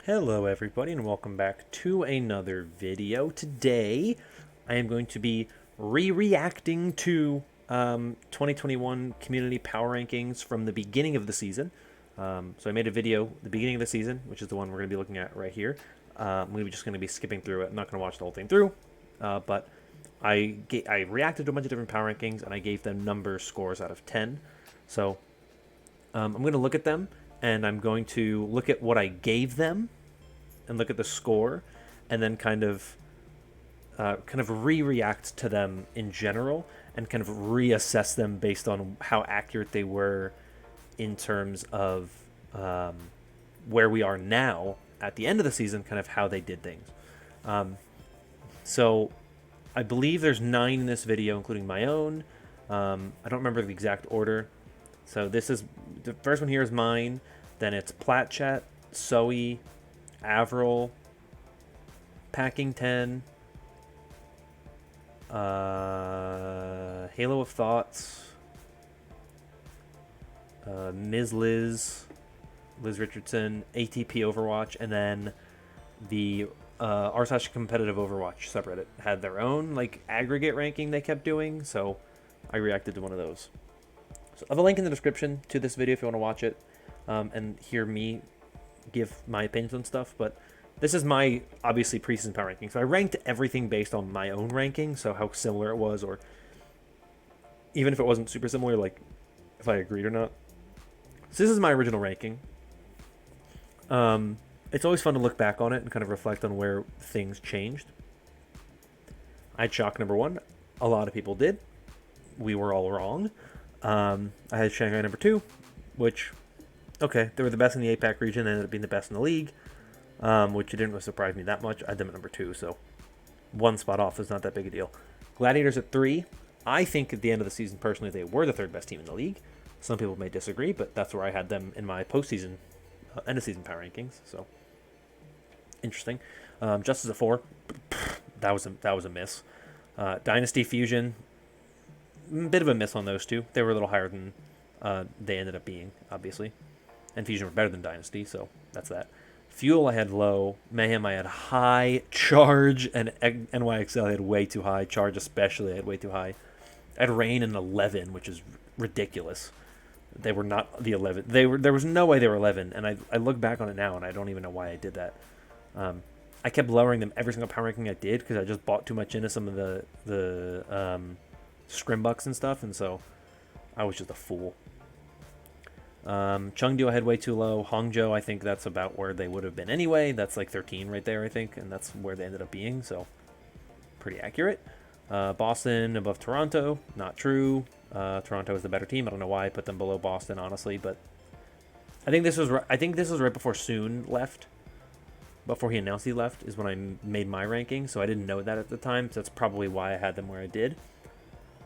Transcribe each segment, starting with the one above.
Hello everybody and welcome back to another video. Today I am going to be reacting to 2021 community power rankings from the beginning of the season. So I made a video at the beginning of the season, which is the one we're going to be looking at right here. We're just going to be skipping through it. I'm not going to watch the whole thing through, but I reacted to a bunch of different power rankings and I gave them number scores out of 10. So I'm going to look at them and I'm going to look at what I gave them and look at the score and then kind of re-react to them in general and kind of reassess them based on how accurate they were in terms of where we are now at the end of the season, kind of how they did things. So I believe there's 9 in this video, including my own. I don't remember the exact order. So this is, the first one here is mine, then it's Platchat, Zoe, Avril, Packing 10, Halo of Thoughts, Ms. Liz Richardson, ATP Overwatch, and then the r/competitive Overwatch subreddit had their own like aggregate ranking they kept doing, so I reacted to one of those. So I have a link in the description to this video if you want to watch it and hear me give my opinions on stuff, but this is my obviously preseason power ranking. So I ranked everything based on my own ranking, so how similar it was, or even if it wasn't super similar, like if I agreed or not. So this is my original ranking. It's always fun to look back on it and kind of reflect on where things changed. I had Shock number 1. A lot of people did. We were all wrong. I had Shanghai number 2, which, okay, they were the best in the APAC region. They ended up being the best in the league, which didn't really surprise me that much. I had them at number 2, so 1 spot off is not that big a deal. Gladiators at 3. I think at the end of the season, personally, they were the 3rd best team in the league. Some people may disagree, but that's where I had them in my postseason, end of season power rankings. So interesting. Justice at 4. That was a miss. Dynasty Fusion. Bit of a miss on those two. They were a little higher than they ended up being, obviously. And Fusion were better than Dynasty, so that's that. Fuel I had low. Mayhem I had high. Charge and NYXL I had way too high. Charge especially I had way too high. I had Rain in 11, which is ridiculous. They were not the 11. There was no way they were 11, and I look back on it now, and I don't even know why I did that. I kept lowering them every single power ranking I did because I just bought too much into some of the Scrimbucks and stuff, and so I was just a fool. Chengdu I had way too low. Hangzhou, I think that's about where they would have been anyway. That's like 13 right there, I think, and that's where they ended up being, so pretty accurate. Boston above Toronto, not true. Toronto is the better team. I don't know why I put them below Boston, honestly, but I think this was right before Soon left. Before he announced he left is when I made my ranking, so I didn't know that at the time, so that's probably why I had them where I did.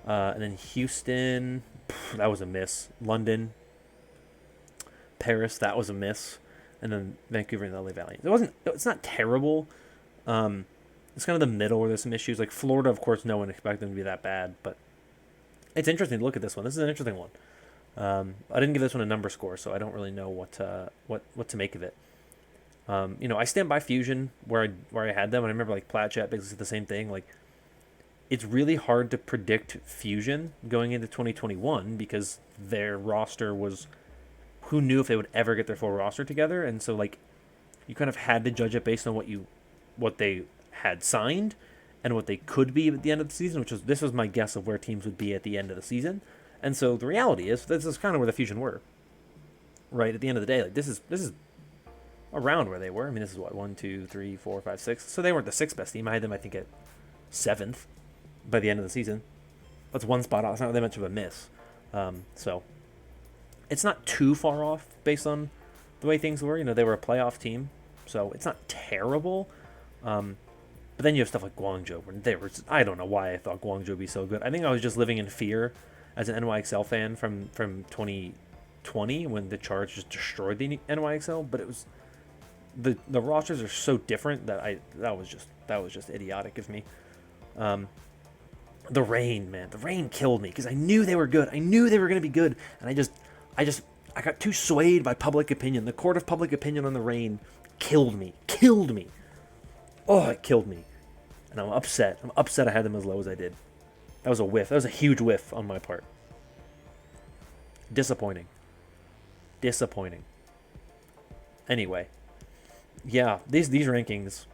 And then Houston, that was a miss. London, Paris, that was a miss. And then Vancouver and the LA Valley. It's not terrible. It's kind of the middle where there's some issues. Like Florida, of course, no one expected them to be that bad, but it's interesting to look at this one. This is an interesting one. I didn't give this one a number score, so I don't really know what to make of it. I stand by Fusion where I had them, and I remember like Platchat basically the same thing. Like, it's really hard to predict Fusion going into 2021 because their roster was, who knew if they would ever get their full roster together, and so like you kind of had to judge it based on what they had signed and what they could be at the end of the season, this was my guess of where teams would be at the end of the season. And so the reality is this is kind of where the Fusion were. Right at the end of the day, like this is around where they were. I mean, this is what 1, 2, 3, 4, 5, 6. So they weren't the 6th best team. I had them, I think, at 7th by the end of the season. That's 1 spot off. It's not that much of a miss. So it's not too far off based on the way things were. They were a playoff team, so it's not terrible. But then you have stuff like Guangzhou, where I don't know why I thought Guangzhou would be so good. I think I was just living in fear as an NYXL fan from 2020 when the Charge just destroyed the NYXL. But it was the rosters are so different that that was just idiotic of me. The Rain, man, the Rain killed me because I knew they were good. I knew they were going to be good, and I just I got too swayed by public opinion. The court of public opinion on the Reign killed me. Killed me. Oh, it killed me. And I'm upset. I'm upset I had them as low as I did. That was a whiff. That was a huge whiff on my part. Disappointing. Disappointing. Anyway. Yeah, these rankings,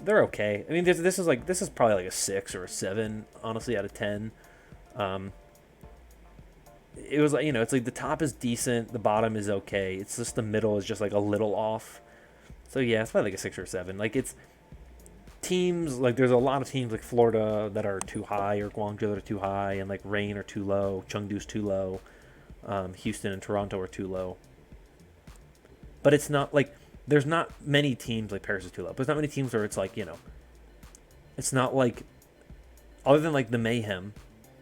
they're okay. I mean, this is probably like a 6 or a 7, honestly, out of 10. It was like, it's like the top is decent, the bottom is okay. It's just the middle is just like a little off. So yeah, it's probably like a 6 or a 7. Like it's teams, like there's a lot of teams like Florida that are too high, or Guangzhou that are too high, and like Reign are too low, Chengdu's too low, Houston and Toronto are too low. But it's not like, there's not many teams like Paris is too low. But there's not many teams where it's like, it's not like, other than like the Mayhem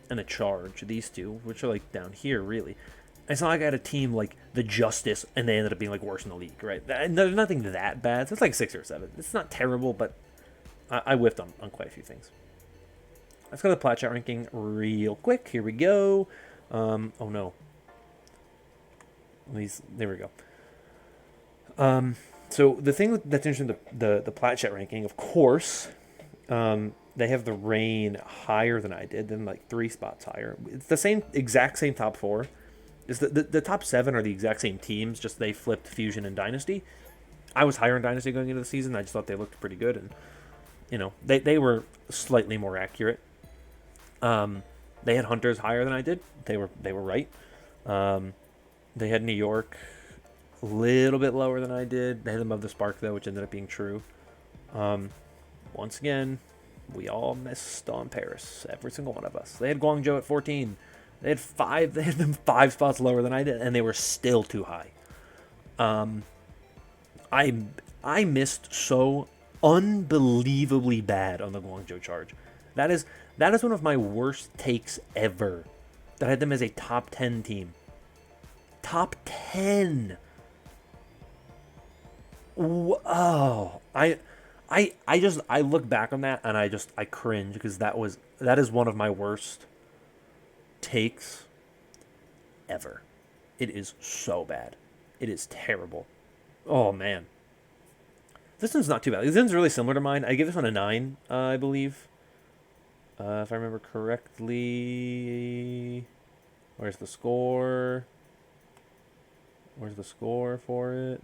and the Charge, these two, which are like down here really. It's not like I had a team like the Justice and they ended up being like worse in the league, right? And there's nothing that bad. So it's like 6 or 7. It's not terrible, but I whiffed on quite a few things. Let's go to the Plat Chat ranking real quick. Here we go. Oh no. There we go. So the thing that's interesting, the Plat Chat ranking, of course, they have the Reign higher than I did, than like 3 spots higher. It's the exact same top 4. Is the top 7 are the exact same teams, just they flipped Fusion and Dynasty. I was higher in Dynasty going into the season. I just thought they looked pretty good, and they were slightly more accurate. They had Hunters higher than I did. They were right. They had New York a little bit lower than I did. They had them above the Spark though, which ended up being true. Once again, we all missed on Paris. Every single one of us. They had Guangzhou at 14. They had them 5 spots lower than I did, and they were still too high. I missed so unbelievably bad on the Guangzhou Charge. That is one of my worst takes ever. That I had them as a top 10 team. Top 10. Oh, I look back on that and I cringe, because that is one of my worst takes ever. It is so bad. It is terrible. Oh man. This one's not too bad. This one's really similar to mine. I give this one a 9, I believe. If I remember correctly. Where's the score? Where's the score for it?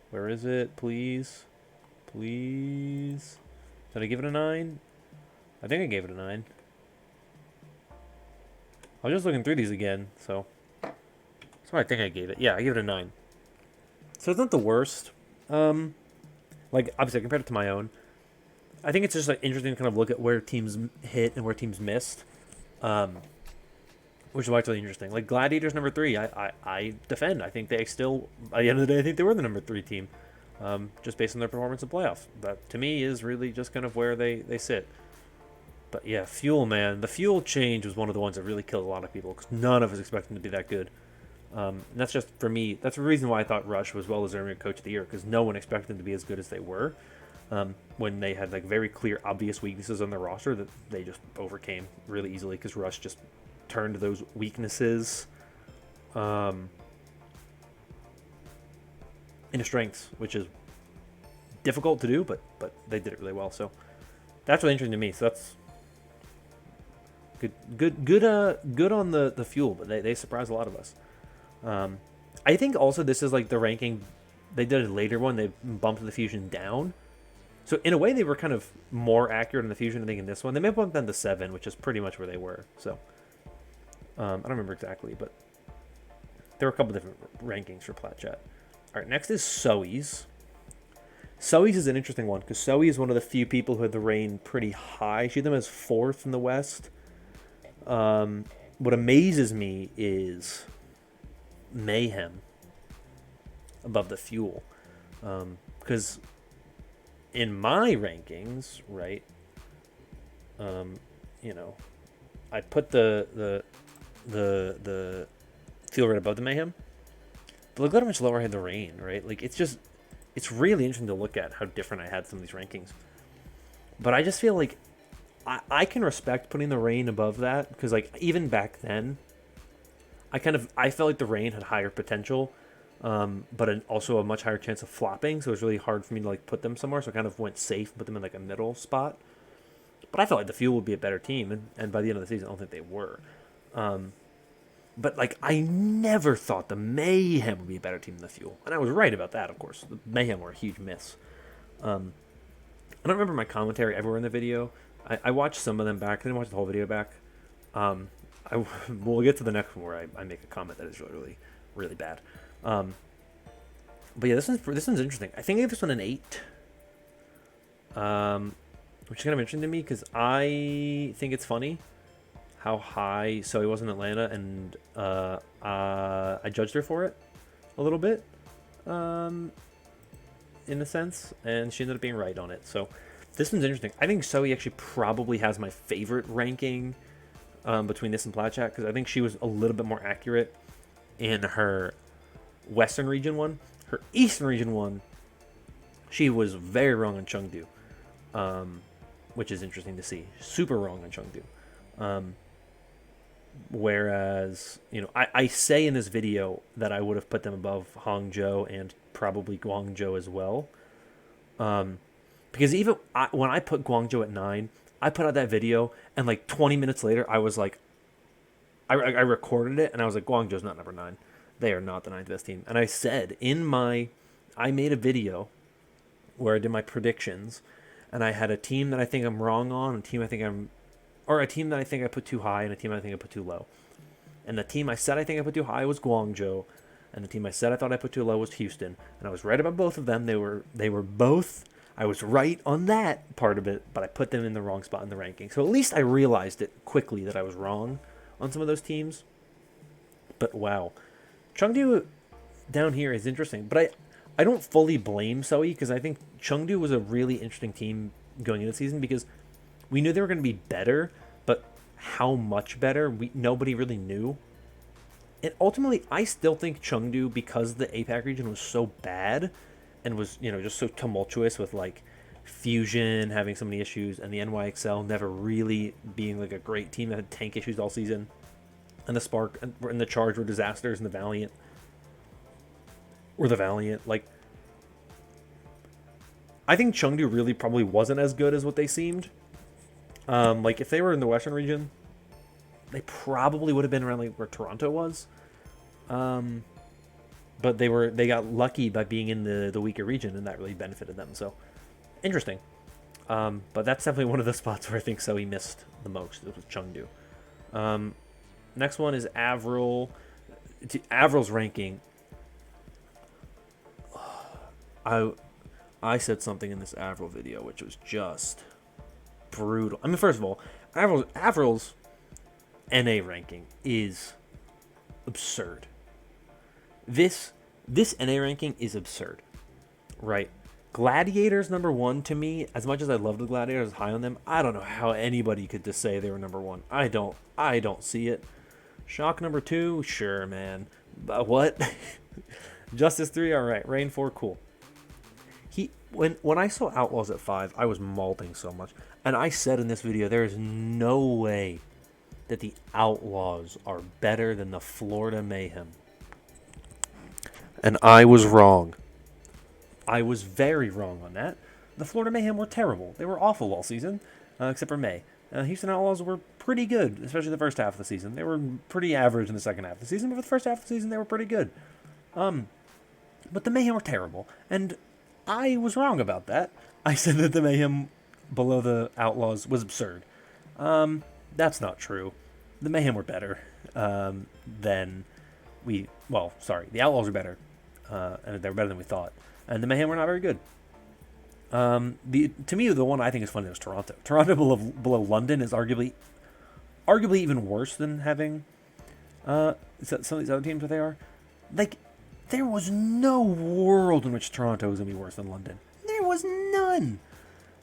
Where is it? Please. Please. Did I give it a 9? I think I gave it a 9. I was just looking through these again, so that's what I think I gave it. Yeah, I gave it a 9. So it's not the worst. Like, obviously, compared it to my own, I think it's just like interesting to kind of look at where teams hit and where teams missed, which is why it's really interesting. Like Gladiators number 3, I defend. I think they still, by the end of the day, I think they were the number 3 team, just based on their performance in playoffs. That to me is really just kind of where they sit. But yeah, Fuel, man, the Fuel change was one of the ones that really killed a lot of people, because none of us expected them to be that good. And that's just, for me, that's the reason why I thought Rush was well-deserving Coach of the Year, because no one expected them to be as good as they were, when they had like very clear, obvious weaknesses on their roster that they just overcame really easily, because Rush just turned those weaknesses into strengths, which is difficult to do, but they did it really well. So that's really interesting to me. So that's good on the Fuel, but they surprised a lot of us. I think also this is like the ranking. They did a later one. They bumped the Fusion down. So in a way, they were kind of more accurate in the Fusion, I think, in this one. They may have bumped them to 7, which is pretty much where they were. So I don't remember exactly, but there were a couple different rankings for Plat Chat. All right, next is Soe's. Soe's is an interesting one, because Soe is one of the few people who had the Reign pretty high. She had them as 4th in the West. What amazes me is Mayhem above the Fuel, because in my rankings, right, I put the Fuel right above the Mayhem, but look how much lower I had the Reign, right? Like, it's really interesting to look at how different I had some of these rankings. But I just feel like I can respect putting the Reign above that, because like even back then, I felt like the rain had higher potential, but also a much higher chance of flopping. So it was really hard for me to like put them somewhere. So I kind of went safe, put them in like a middle spot. But I felt like the Fuel would be a better team, and by the end of the season, I don't think they were. But like I never thought the Mayhem would be a better team than the Fuel, and I was right about that. Of course, the Mayhem were a huge miss. I don't remember my commentary everywhere in the video. I watched some of them back. I didn't watch the whole video back. We'll get to the next one where I make a comment that is really, really, really bad. But yeah, this one's interesting. I think I gave this one an 8. Which is kind of interesting to me because I think it's funny how high Zoe was in Atlanta, and I judged her for it a little bit, in a sense, and she ended up being right on it. So this one's interesting. I think Zoe actually probably has my favorite ranking between this and Platchat, because I think she was a little bit more accurate in her Western region one. Her Eastern region one, she was very wrong on Chengdu, which is interesting to see. Super wrong on Chengdu. Whereas, I say in this video that I would have put them above Hangzhou and probably Guangzhou as well. Because even when I put Guangzhou at 9, I put out that video, and like 20 minutes later, I was like, I recorded it, and I was like, Guangzhou's not number 9. They are not the 9th best team. And I said I made a video where I did my predictions, and I had a team that I think I'm wrong on, a team that I think I put too high, and a team I think I put too low. And the team I said I think I put too high was Guangzhou, and the team I said I thought I put too low was Houston. And I was right about both of them. They were both. I was right on that part of it, but I put them in the wrong spot in the ranking. So at least I realized it quickly that I was wrong on some of those teams. But wow, Chengdu down here is interesting. But I don't fully blame Zoe, because I think Chengdu was a really interesting team going into the season, because we knew they were going to be better, but how much better, nobody really knew. And ultimately, I still think Chengdu, because the APAC region was so bad and was, just so tumultuous with like Fusion having so many issues, and the NYXL never really being like a great team that had tank issues all season, and the Spark and the Charge were disasters, and the Valiant like, I think Chengdu really probably wasn't as good as what they seemed. Like if they were in the Western region, they probably would have been around like where Toronto was. But they got lucky by being in the weaker region, and that really benefited them. So interesting. But that's definitely one of the spots where I think Zoe missed the most. It was Chengdu. Next one is Avril. Avril's ranking. I said something in this Avril video which was just brutal. I mean, first of all, Avril's NA ranking is absurd. This NA ranking is absurd, right? Gladiators number 1 to me. As much as I love the Gladiators, high on them, I don't know how anybody could just say they were number 1. I don't see it. Shock number 2, sure, man. But what? Justice 3, all right. Rain 4, cool. When I saw Outlaws at 5, I was malting so much. And I said in this video, there is no way that the Outlaws are better than the Florida Mayhem. And I was wrong. I was very wrong on that. The Florida Mayhem were terrible. They were awful all season, except for May. Houston Outlaws were pretty good, especially the first half of the season. They were pretty average in the second half of the season, but for the first half of the season, they were pretty good. But the Mayhem were terrible, and I was wrong about that. I said that the Mayhem below the Outlaws was absurd. That's not true. The Mayhem were better than the Outlaws were better, and they were better than we thought. And the Mayhem were not very good. To me, the one I think is funny is Toronto. Toronto below London is arguably even worse than having some of these other teams that they are. Like, there was no world in which Toronto was going to be worse than London. There was none.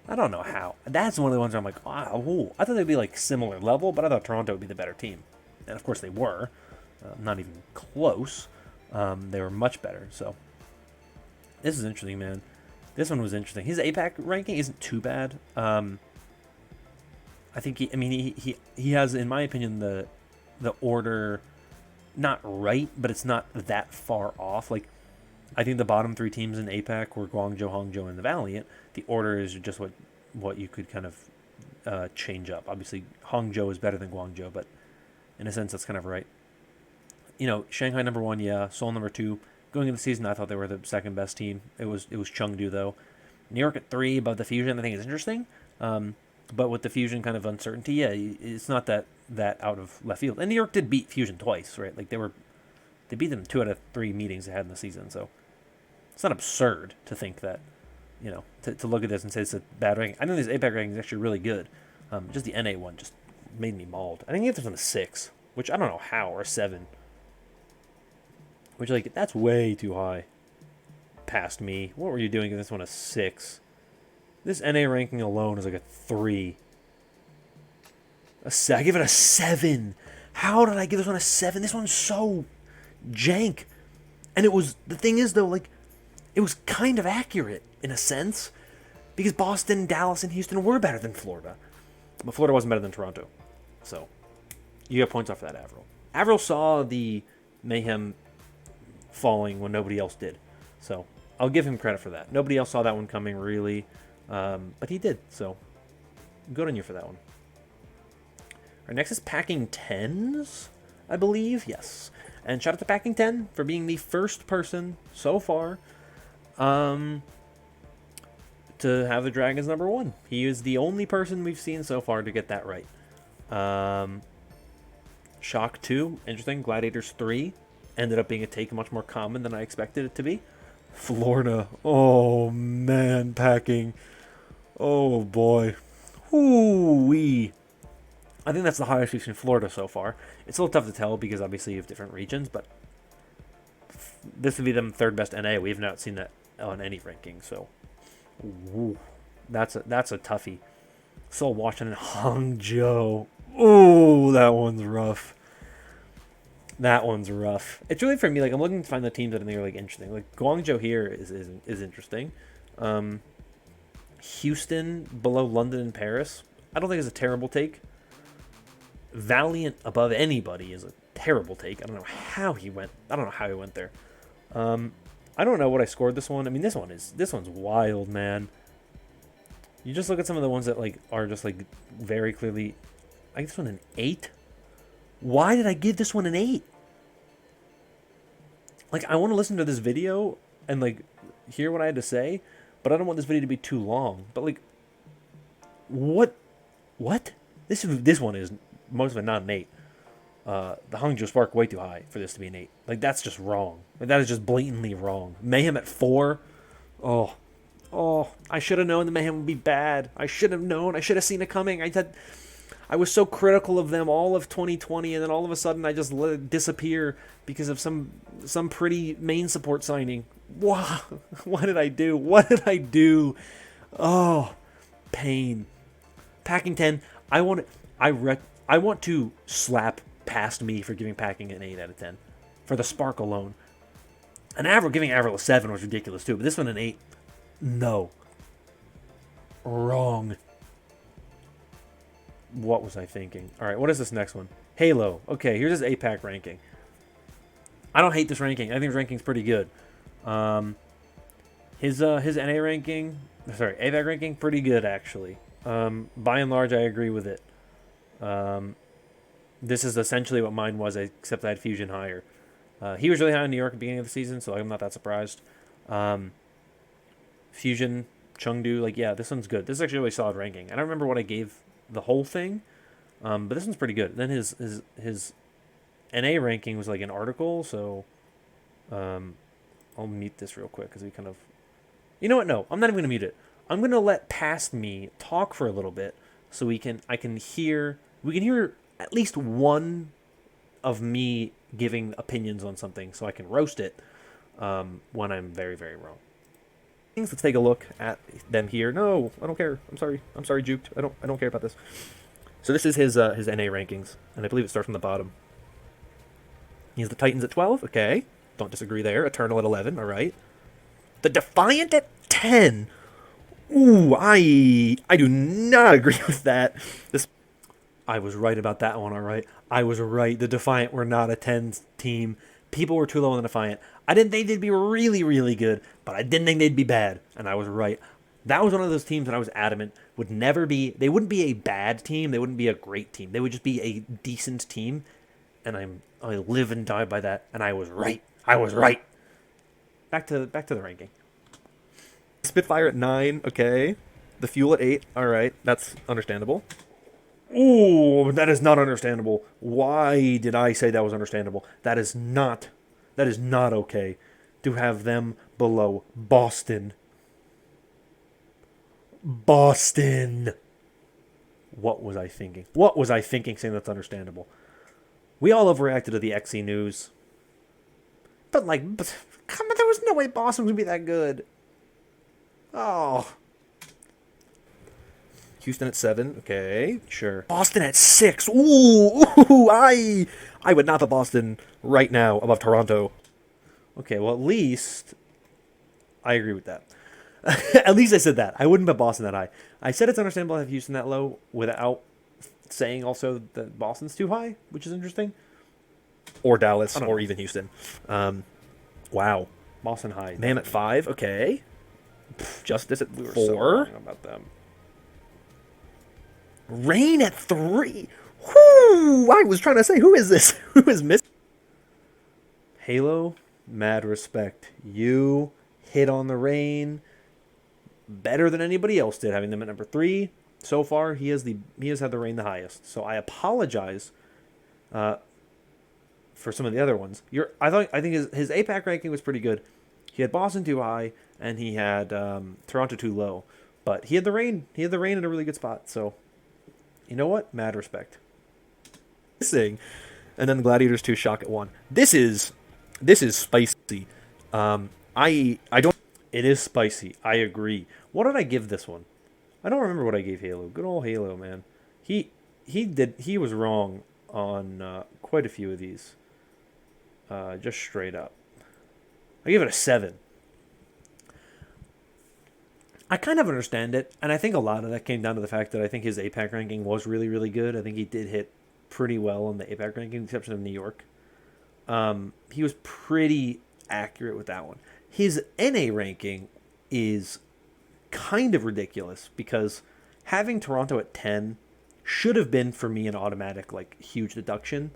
I don't know how. That's one of the ones where I'm like, wow, I thought they'd be like similar level, but I thought Toronto would be the better team. And of course they were. Not even close. They were much better. So this is interesting, man. This one was interesting. His APAC ranking isn't too bad. I think he has, in my opinion, the order not right, but it's not that far off. Like, I think the bottom 3 teams in APAC were Guangzhou, Hangzhou, and the Valiant. The order is just what you could kind of change up. Obviously, Hangzhou is better than Guangzhou, but in a sense, that's kind of right. You know, Shanghai number 1, yeah. Seoul number 2. Going into the season, I thought they were the second best team. It was Chengdu though. New York at 3 above the Fusion, I think is interesting. But with the Fusion kind of uncertainty, yeah, it's not that out of left field. And New York did beat Fusion twice, right? Like they beat them 2 out of 3 meetings they had in the season. So it's not absurd to think that, you know, to look at this and say it's a bad ranking. I know this APAC ranking is actually really good. Just the NA one just made me mauled. I think I gave this one a 6, which I don't know how, or a 7. Which, like, that's way too high. Past me. What were you doing giving this one a 6? This NA ranking alone is like a 3. I give it a 7. How did I give this one a 7? This one's so jank. And it was, the thing is though, like, it was kind of accurate in a sense. Because Boston, Dallas, and Houston were better than Florida. But Florida wasn't better than Toronto. So, you get points off for that, Avril. Avril saw the Mayhem falling when nobody else did. So, I'll give him credit for that. Nobody else saw that one coming, really. But he did, so good on you for that one. All right, next is Packing 10s, I believe. Yes. And shout out to Packing 10 for being the first person so far to have the Dragons number 1. He is the only person we've seen so far to get that right. Shock 2, interesting. Gladiators 3 ended up being a take much more common than I expected it to be. Florida. Oh, man, Packing. Oh, boy. Ooh-wee. I think that's the highest we've seen Florida so far. It's a little tough to tell because obviously you have different regions, but this would be them third best NA. We have not seen that on any ranking, so ooh, that's a toughie. Seoul, Washington, Hangzhou. Ooh, that one's rough. That one's rough. It's really for me. Like, I'm looking to find the teams that I think are like interesting. Like Guangzhou here is interesting. Houston below London and Paris. I don't think it's a terrible take. Valiant above anybody is a terrible take. I don't know how he went there. I don't know what I scored this one. I mean, this one's wild, man. You just look at some of the ones that like are just like very clearly. I give this one an 8. Why did I give this one an 8? Like, I want to listen to this video and like hear what I had to say, but I don't want this video to be too long. But like, what? This one is most of it not an 8. The Hangzhou Spark way too high for this to be an 8. Like, that's just wrong. Like, that is just blatantly wrong. Mayhem at 4. Oh, I should have known the Mayhem would be bad. I should have known. I should have seen it coming. I was so critical of them all of 2020, and then all of a sudden I just let it disappear because of some pretty main support signing. Wow, what did I do? What did I do? Oh, pain. Packing 10. I want to slap past me for giving Packing an 8 out of 10 for the spark alone. Giving Avril a 7 was ridiculous too, but this one an 8. No. Wrong. What was I thinking? All right, what is this next one? Halo. Okay, here's his APAC ranking. I don't hate this ranking. I think his ranking's pretty good. His NA ranking, APAC ranking, pretty good actually. By and large, I agree with it. This is essentially what mine was, except I had Fusion higher. He was really high in New York at the beginning of the season, so I'm not that surprised. Fusion, Chengdu, like, yeah, this one's good. This is actually a really solid ranking. I don't remember what I gave the whole thing, but this one's pretty good. Then his NA ranking was like an article, so I'll mute this real quick because we kind of... You know what? No, I'm not even going to mute it. I'm going to let past me talk for a little bit so we can hear at least one of me giving opinions on something so I can roast it when I'm very, very wrong. Let's take a look at them here. No, I don't care. I'm sorry, Juked. I don't care about this. So this is his NA rankings, and I believe it starts from the bottom. He has the Titans at 12. Okay, don't disagree there. Eternal at 11. All right. The Defiant at 10. Ooh, I do not agree with that. I was right about that one. All right, I was right. The Defiant were not a 10 team. People were too low on the Defiant. I didn't think they'd be really, really good, but I didn't think they'd be bad, and I was right. That was one of those teams that I was adamant would never be. They wouldn't be a bad team. They wouldn't be a great team. They would just be a decent team, and I live and die by that. And I was right. I was right. Back to the ranking. Spitfire at 9, okay. The Fuel at 8, all right. That's understandable. Ooh, that is not understandable. Why did I say that was understandable? That is not okay to have them below Boston. Boston. What was I thinking? What was I thinking saying that's understandable? We all overreacted to the XE news. But come on, there was no way Boston would be that good. Oh. Houston at 7, okay. Sure. Boston at 6. Ooh, I would not put Boston right now above Toronto. Okay, well, at least I agree with that. At least I said that. I wouldn't put Boston that high. I said it's understandable to have Houston that low without saying also that Boston's too high, which is interesting. Or Dallas, or even Houston. Wow. Boston high. Man at 5, okay. Justice at We were 4. so wrong about them. Rain at 3. Whoo! I was trying to say, who is this? Who is missing? Halo, mad respect. You hit on the Rain better than anybody else did, having them at number 3. So far, he has had the Rain the highest. So I apologize for some of the other ones. I think his APAC ranking was pretty good. He had Boston too high, and he had Toronto too low. But he had the Rain. He had the Rain in a really good spot. So, you know what? Mad respect. And then Gladiators 2 Shock at 1. This is spicy. I don't. It is spicy. I agree. What did I give this one? I don't remember what I gave Halo. Good old Halo, man. He was wrong on quite a few of these. Just straight up. I give it a 7. I kind of understand it, and I think a lot of that came down to the fact that I think his APAC ranking was really, really good. I think he did hit pretty well on the APAC ranking, with the exception of New York. He was pretty accurate with that one. His NA ranking is kind of ridiculous because having Toronto at 10 should have been for me an automatic huge deduction.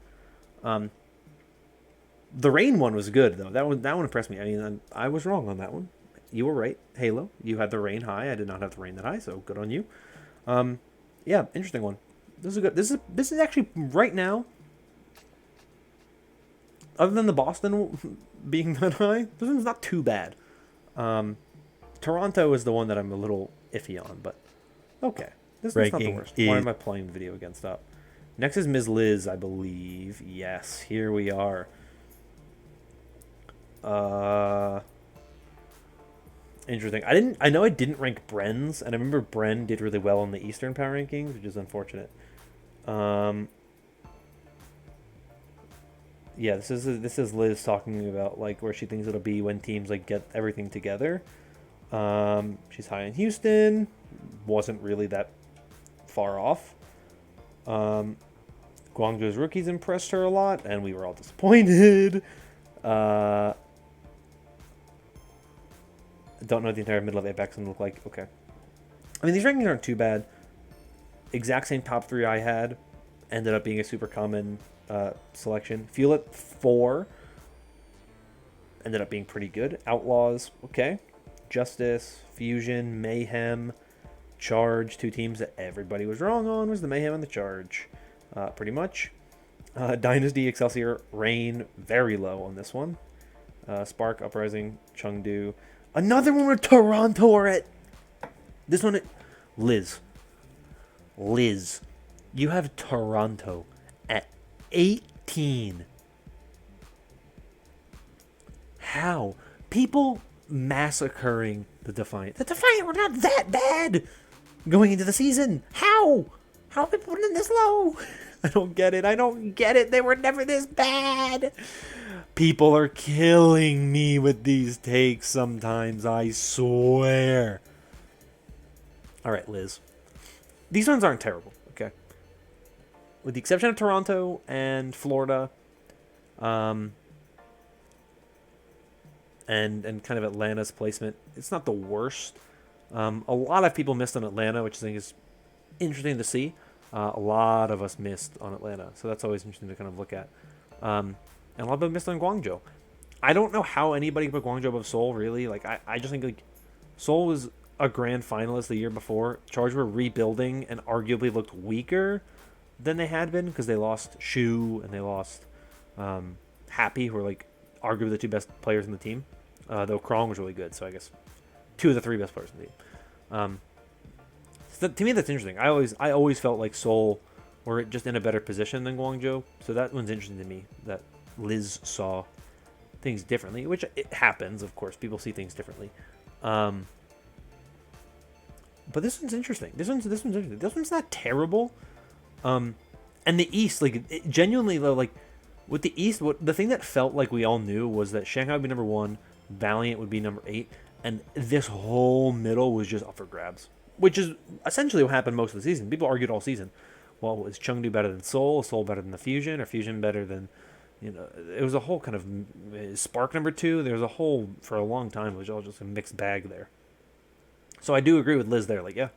The Rain one was good though. That one impressed me. I mean, I was wrong on that one. You were right, Halo. You had the Rain high. I did not have the Rain that high, so good on you. Yeah, interesting one. This is good. This is actually right now. Other than the Boston being that high, this one's not too bad. Toronto is the one that I'm a little iffy on, but okay. This is not the worst. Why am I playing the video again? Stop. Next is Ms. Liz, I believe. Yes, here we are. Interesting. I know I didn't rank Bren's, and I remember Bren did really well on the Eastern Power Rankings, which is unfortunate. Yeah, this is Liz talking about where she thinks it'll be when teams get everything together. She's high in Houston. Wasn't really that far off. Guangzhou's rookies impressed her a lot, and we were all disappointed. Don't know what the entire middle of Apex gonna look like. Okay. I mean, these rankings aren't too bad. Exact same top 3 I had. Ended up being a super common selection. Fuel at 4. Ended up being pretty good. Outlaws, okay. Justice, Fusion, Mayhem, Charge. 2 teams that everybody was wrong on was the Mayhem and the Charge. Pretty much. Dynasty, Excelsior, Rain, very low on this one. Spark, Uprising, Chengdu. Another one with Toronto are at... This one... Liz. You have Toronto at 18. How? People massacring the Defiant. The Defiant were not that bad going into the season. How? How are people putting this low? I don't get it. They were never this bad. People are killing me with these takes sometimes, I swear. All right, Liz. These ones aren't terrible, okay? With the exception of Toronto and Florida, Um, and kind of Atlanta's placement, it's not the worst. A lot of people missed on Atlanta, which I think is interesting to see. A lot of us missed on Atlanta, so that's always interesting to kind of look at. And a lot of people missed on Guangzhou. I don't know how anybody put Guangzhou above Seoul, really. Like, I just think, like, Seoul was a grand finalist the year before. Charge were rebuilding and arguably looked weaker than they had been because they lost Shu and they lost Happy, who were, like, arguably the two best players in the team. Though Krong was really good, so I guess two of the three best players in the team. So to me, that's interesting. I always felt like Seoul were just in a better position than Guangzhou, so that one's interesting to me. That Liz saw things differently, which it happens, of course. People see things differently. But this one's interesting. This one's interesting. This one's not terrible. And the East, like, genuinely though, like with the East, the thing that felt like we all knew was that Shanghai would be number 1, Valiant would be number 8, and this whole middle was just up for grabs, which is essentially what happened most of the season. People argued all season. Well, is Chengdu better than Seoul? Is Seoul better than the Fusion? Or Fusion better than, it was a whole kind of Spark number 2. There was a whole, for a long time, it was all just a mixed bag there. So I do agree with Liz there. Like, yeah,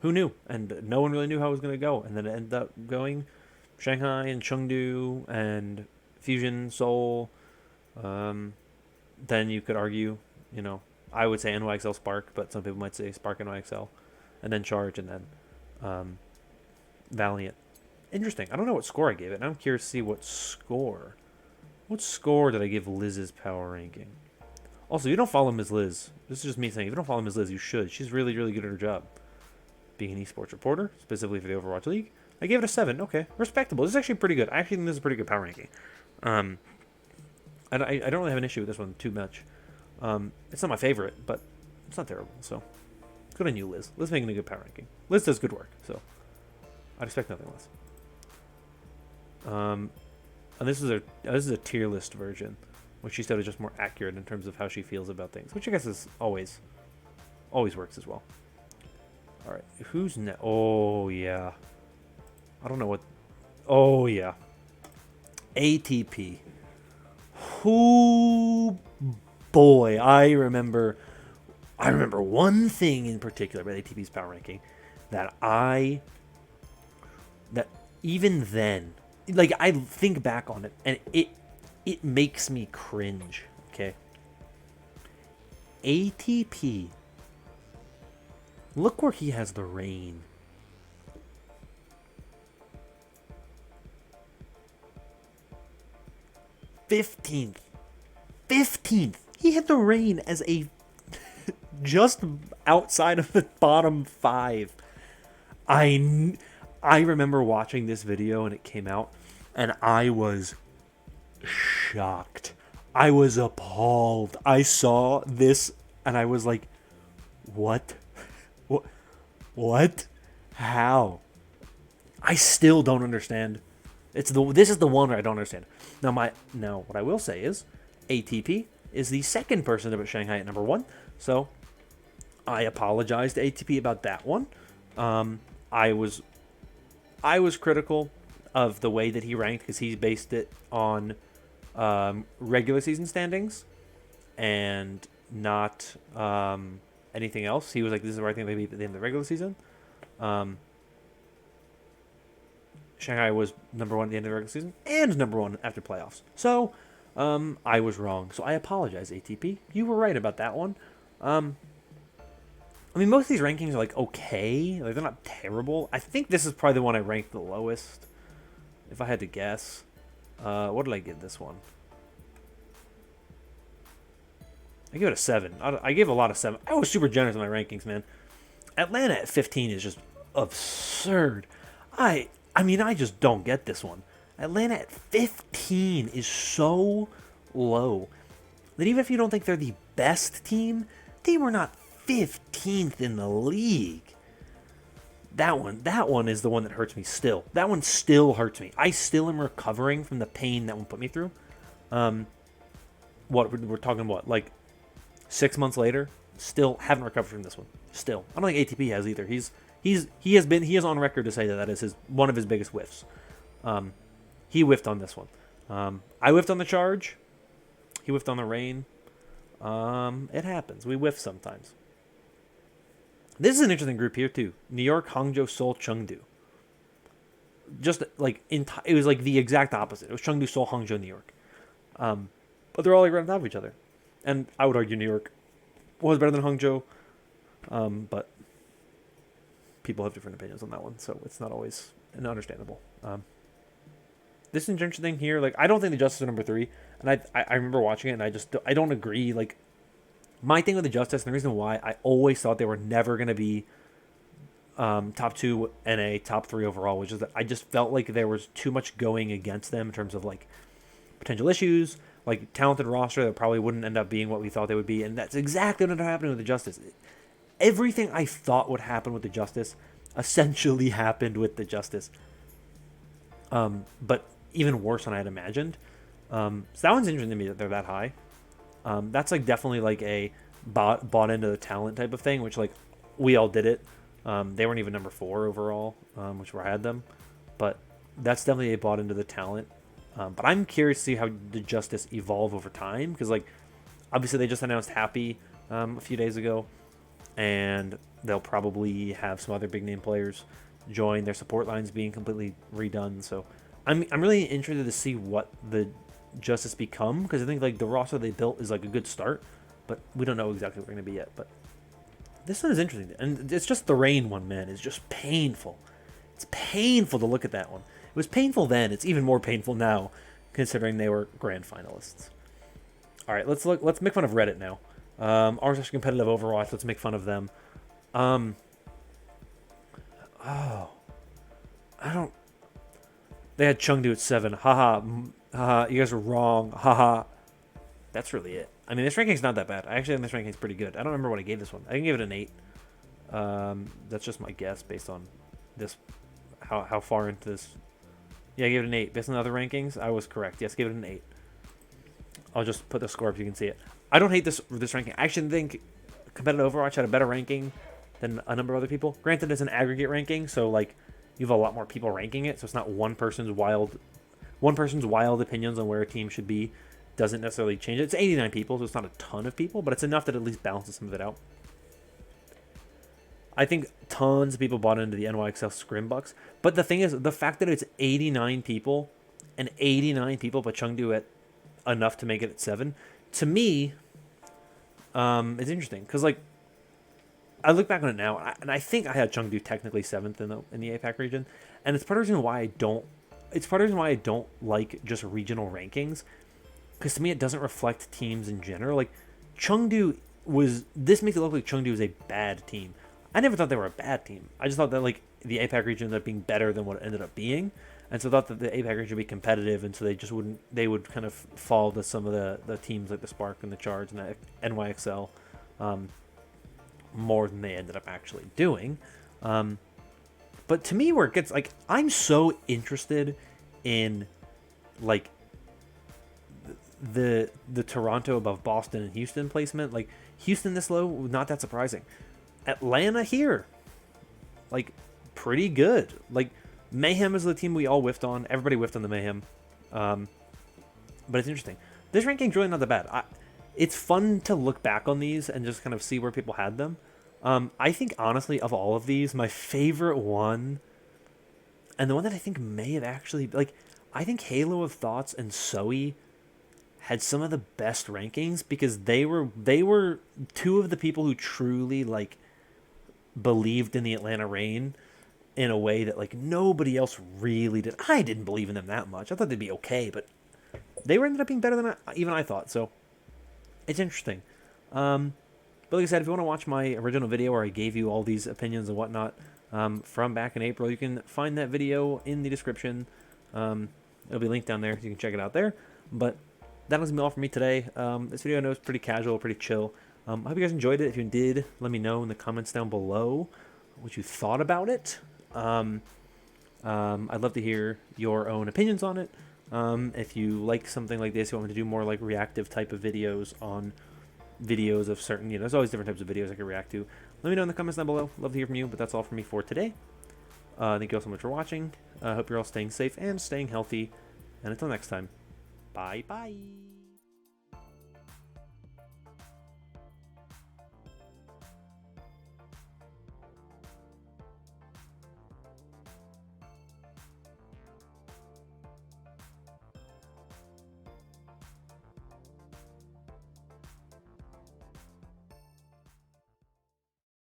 who knew? And no one really knew how it was going to go. And then it ended up going Shanghai and Chengdu and Fusion, Seoul. Then you could argue, I would say NYXL Spark, but some people might say Spark NYXL. And then Charge, and then Valiant. Interesting. I don't know what score I gave it, and I'm curious to see what score. What score did I give Liz's power ranking? Also, you don't follow Ms. Liz. This is just me saying, if you don't follow Ms. Liz, you should. She's really, really good at her job. Being an esports reporter, specifically for the Overwatch League. I gave it a 7. Okay. Respectable. This is actually pretty good. I actually think this is a pretty good power ranking. I don't really have an issue with this one too much. It's not my favorite, but it's not terrible. So, good on you, Liz. Liz making a good power ranking. Liz does good work, so I'd expect nothing less. And this is a tier list version, which she said is just more accurate in terms of how she feels about things, which I guess is always works as well. All right, who's next? Oh yeah, I don't know what. Oh yeah, ATP. Who, boy, I remember one thing in particular about ATP's power ranking that even then, like, I think back on it and it makes me cringe. Okay, ATP. Look where he has the reign. 15th. He had the reign as a just outside of the bottom 5. I remember watching this video when it came out, and I was shocked. I was appalled. I saw this, and I was like, what? What? How? I still don't understand. This is the one where I don't understand. Now what I will say is ATP is the second person to put Shanghai at number 1. So I apologize to ATP about that one. I was critical of the way that he ranked because he based it on regular season standings and not anything else. He was like, this is where I think they beat at the end of the regular season. Shanghai was number 1 at the end of the regular season and number 1 after playoffs. So I was wrong. So I apologize, ATP. You were right about that one. I mean, most of these rankings are like okay. Like, they're not terrible. I think this is probably the one I ranked the lowest, if I had to guess. What did I give this one? I give it a 7. I gave a lot of 7. I was super generous in my rankings, man. Atlanta at 15 is just absurd. I mean, I just don't get this one. Atlanta at 15 is so low that even if you don't think they're the best team, they were not 15th in the league. That one is the one that hurts me still. That one still hurts me. I still am recovering from the pain that one put me through. What we're talking about, like 6 months later, still haven't recovered from this one. Still, I don't think ATP has either. He is on record to say that is one of his biggest whiffs. He whiffed on this one. I whiffed on the charge. He whiffed on the rain. It happens. We whiff sometimes. This is an interesting group here too. New York, Hangzhou, Seoul, Chengdu. Just like it was like the exact opposite. It was Chengdu, Seoul, Hangzhou, New York. But they're all like right on top of each other. And I would argue New York was better than Hangzhou. But people have different opinions on that one, so it's not always understandable. This is interesting here. Like, I don't think the Justice are number 3, and I remember watching it, and I don't agree. Like, my thing with the Justice, and the reason why I always thought they were never going to be top 2 NA, top 3 overall, which is that I just felt like there was too much going against them in terms of like potential issues, like talented roster that probably wouldn't end up being what we thought they would be, and that's exactly what ended up happening with the Justice. Everything I thought would happen with the Justice essentially happened with the Justice. But even worse than I had imagined. So that one's interesting to me that they're that high. That's like definitely like a bought into the talent type of thing, which like we all did it. They weren't even number 4 overall, which where I had them. But that's definitely a bought into the talent. But I'm curious to see how the Justice evolve over time, because like obviously they just announced Happy a few days ago, and they'll probably have some other big name players join. Their support lines being completely redone, so I'm really interested to see what the Justice become, because I think like the roster they built is like a good start, but we don't know exactly what we're going to be yet. But this one is interesting, and it's just the rain one, man. It's just painful. It's painful to look at that one. It was painful then. It's even more painful now, considering they were grand finalists. All right, let's look. Let's make fun of Reddit now. Ours is competitive Overwatch. Let's make fun of them. They had Chengdu at 7. Haha. Haha. You guys were wrong. Haha. That's really it. I mean, this ranking's not that bad. I actually think this ranking's pretty good. I don't remember what I gave this one. I can give it an 8. That's just my guess based on this. How far into this. Yeah, I gave it an 8. Based on the other rankings, I was correct. Yes, give it an 8. I'll just put the score up so you can see it. I don't hate this ranking. I actually think competitive Overwatch had a better ranking than a number of other people. Granted, it's an aggregate ranking, so like you have a lot more people ranking it, so it's not one person's wild opinions on where a team should be doesn't necessarily change it. It's 89 people, so it's not a ton of people, but it's enough that at least balances some of it out. I think tons of people bought into the NYXL Scrim Bucks, but the thing is, the fact that it's 89 people and 89 people but Chengdu at enough to make it at 7, to me, it's interesting because like I look back on it now, and I think I had Chengdu technically 7th in the APAC region, and it's part of the reason why I don't. It's part of the reason why I don't like just regional rankings, because to me it doesn't reflect teams in general. Like Chengdu was. This makes it look like Chengdu is a bad team. I never thought they were a bad team. I just thought that like the APAC region ended up being better than what it ended up being, and so I thought that the APAC region would be competitive, and so they just wouldn't. They would kind of fall to some of the teams like the Spark and the Charge and the NYXL. More than they ended up actually doing. But to me, where it gets like, I'm so interested in like the Toronto above Boston and Houston placement. Like Houston this low, not that surprising. Atlanta here, like pretty good. Like Mayhem is the team we all whiffed on. Everybody whiffed on the Mayhem. But it's interesting. This ranking's really not that bad. It's fun to look back on these and just kind of see where people had them. I think, honestly, of all of these, my favorite one, and the one that I think may have actually, like, I think Halo of Thoughts and Zoe had some of the best rankings because they were two of the people who truly, like, believed in the Atlanta Reign in a way that, like, nobody else really did. I didn't believe in them that much. I thought they'd be okay, but they ended up being better than even I thought, so it's interesting. But like I said, if you want to watch my original video where I gave you all these opinions and whatnot from back in April, you can find that video in the description. It'll be linked down there. So you can check it out there. But that was all for me today. This video I know is pretty casual, pretty chill. I hope you guys enjoyed it. If you did, let me know in the comments down below what you thought about it. I'd love to hear your own opinions on it. If you like something like this, you want me to do more like reactive type of videos on videos of certain, there's always different types of videos I can react to. Let me know in the comments down below. Love to hear from you, but that's all for me for today. Thank you all so much for watching. I hope you're all staying safe and staying healthy. And until next time, Bye bye.